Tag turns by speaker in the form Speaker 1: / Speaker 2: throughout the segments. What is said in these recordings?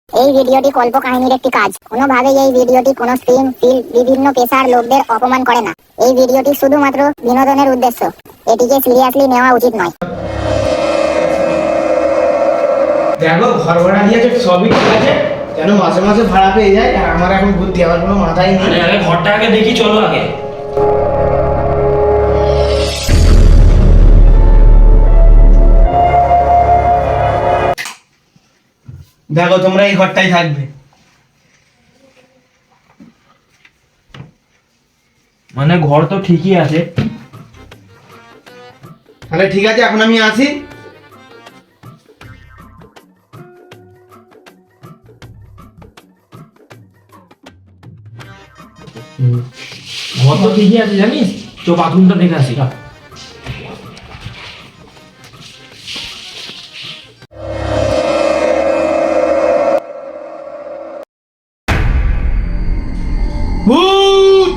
Speaker 1: এই ভিডিওটি কল্প কাহিনীর একটি কাজ। কোনোভাবেই এই ভিডিওটি কোনো স্ট্রিম, ফিল্ড, বিভিন্ন পেশার লোকদের অপমান করে না। এই ভিডিওটি শুধুমাত্র বিনোদনের উদ্দেশ্য। এটিকে সিরিয়াসলি নেওয়া উচিত নয়।
Speaker 2: দেখো ঘর ভাড়া দিয়েছে, সবই ঠিক আছে, যেন মাসে মাসে ভাড়া পেয়ে যায়। আর আমার এখন বুদ্ধি, আমার কোনো মাথায় নেই।
Speaker 3: আরে ঘরটা আগে দেখি, চলো আগে।
Speaker 2: দেখো তোমরা এই ঘরটাই থাকবে।
Speaker 3: মানে ঘর তো ঠিকই আছে।
Speaker 2: তাহলে ঠিক আছে, এখন আমি আসি।
Speaker 3: ঘর তো ঠিকই আছে জানিস, তো বাথরুমটা দেখে আসি।
Speaker 2: ভূত!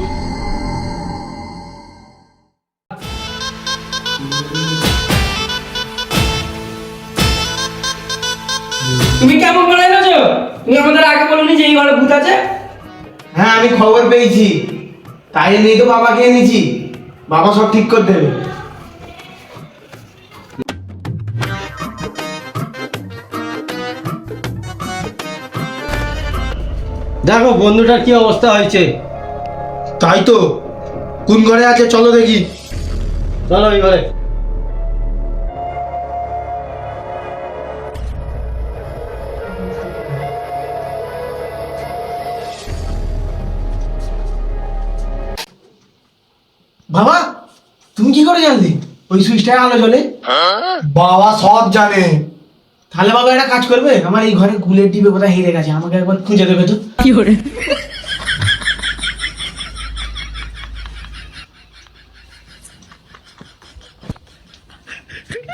Speaker 4: তুমি কেমন বলে গেছো? তুমি আমাদের আগে বলনি যে এই ঘরে ভূত আছে?
Speaker 2: হ্যাঁ, আমি খবর পেয়েছি, তাই নিয়ে তো বাবাকে এনেছি। বাবা সব ঠিক করে দেবে।
Speaker 5: দেখো বন্ধুটার কি অবস্থা হয়েছে।
Speaker 2: তাই তো, কোন ঘরে আছে চলো দেখি।
Speaker 5: চলো এই ঘরে।
Speaker 2: বাবা, তুমি কি করে জানলি ওই সুইচটায় আলো জ্বলে? বাবা সব জানে। তাহলে বাবা একটা কাজ করবে, আমার এই ঘরে গুলের টিপে কোথায় হেরে গেছে, আমাকে একবার খুঁজে দেবে তো।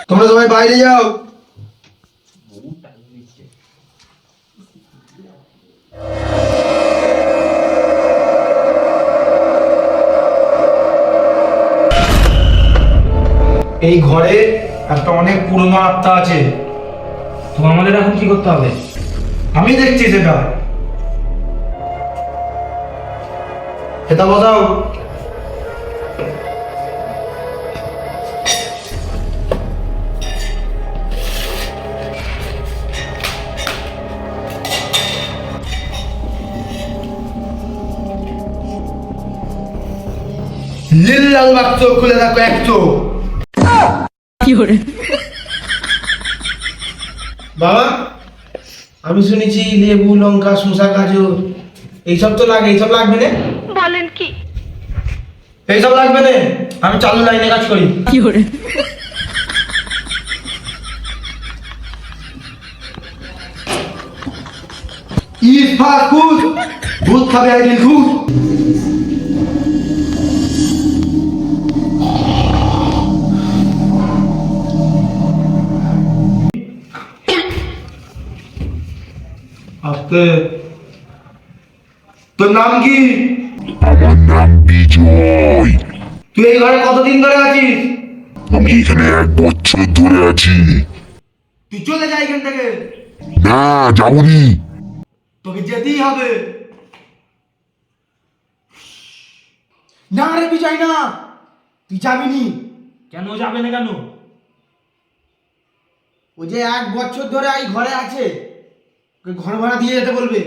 Speaker 2: তোমরা সবাই বাইরে যাও। এই ঘরে একটা অনেক পুরনো আত্মা আছে।
Speaker 3: তো আমাদের এখন কি করতে হবে?
Speaker 2: আমি দেখছি সেটা। এটা বসাও। নীল লাল বাক্স খুলে রাখো এক চোখ। বাবা, আমি শুনেছি লেবু, লঙ্কা, শসা, গাজর এইসব তো লাগে, এইসব লাগবে না?
Speaker 6: বলেন কি?
Speaker 2: এইসব লাগবে না, আমি চালু লাইনে কাজ করি। ইট ফাস্ট ফুড, ভূত খাবে আইডিল ফুড। আস্তে। তোর নাম কি?
Speaker 7: আমার নাম বিজয়।
Speaker 2: তুই এই ঘরে কতদিন ধরে আছিস?
Speaker 7: আমি এখানে 1 বছর ধরে আছি।
Speaker 2: তুই চলে যা এখান থেকে।
Speaker 7: না, যাবনি।
Speaker 2: তোকে যেতেই হবে। না রে বিজয়, না, তুই যাবিনি।
Speaker 3: কেন যাবে না কেন?
Speaker 2: ও যে 1 বছর ধরে এই ঘরে আছে, ওকে ঘর ভাড়া দিয়ে যেতে বলবে।